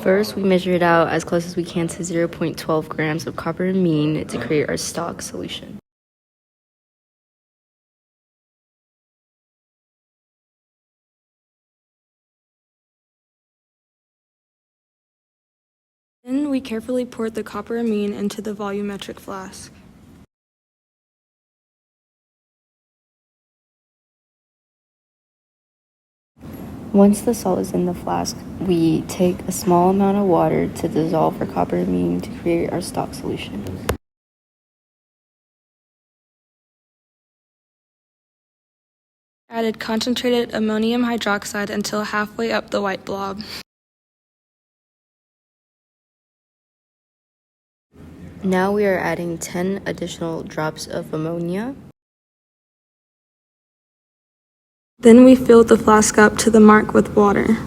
First, we measure it out as close as we can to 0.12 grams of copper amine to create our stock solution. Then we carefully poured the copper amine into the volumetric flask. Once the salt is in the flask, we take a small amount of water to dissolve our copper amine to create our stock solution. Added concentrated ammonium hydroxide until halfway up the white blob. Now we are adding 10 additional drops of ammonia. Then we filled the flask up to the mark with water.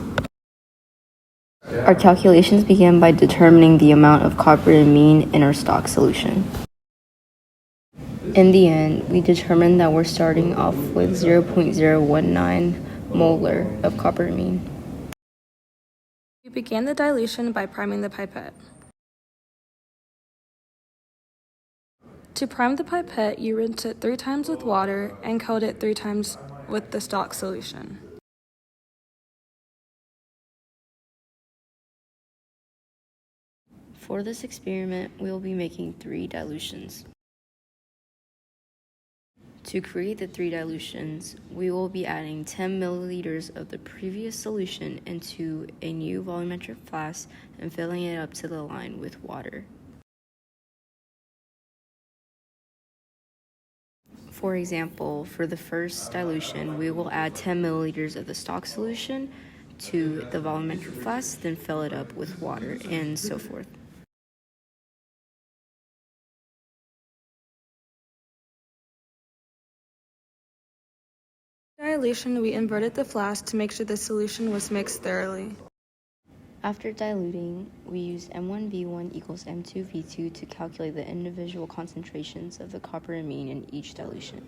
Our calculations begin by determining the amount of copper amine in our stock solution. In the end, we determined that we're starting off with 0.019 molar of copper amine. We began the dilution by priming the pipette. To prime the pipette, you rinse it 3 times with water and coat it 3 times with the stock solution. For this experiment, we will be making 3 dilutions. To create the 3 dilutions, we will be adding 10 milliliters of the previous solution into a new volumetric flask and filling it up to the line with water. For example, for the first dilution, we will add 10 milliliters of the stock solution to the volumetric flask, then fill it up with water, and so forth. Dilution, we inverted the flask to make sure the solution was mixed thoroughly. After diluting, we used M1V1 equals M2V2 to calculate the individual concentrations of the copper amine in each dilution.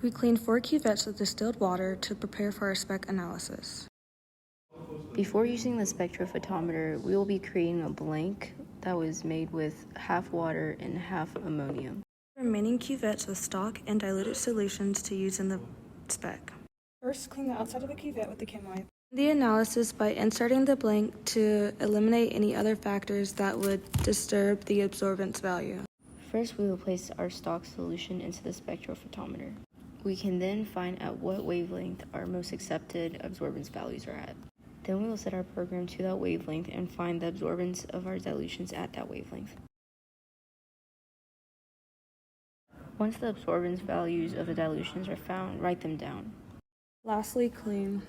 We cleaned 4 cuvettes with distilled water to prepare for our spec analysis. Before using the spectrophotometer, we will be creating a blank that was made with half water and half ammonia. Remaining cuvettes with stock and diluted solutions to use in the spec. First, clean the outside of the cuvette with the chem wipe. The analysis by inserting the blank to eliminate any other factors that would disturb the absorbance value. First, we will place our stock solution into the spectrophotometer. We can then find at what wavelength our most accepted absorbance values are at. Then we will set our program to that wavelength and find the absorbance of our dilutions at that wavelength. Once the absorbance values of the dilutions are found, write them down. Lastly, clean.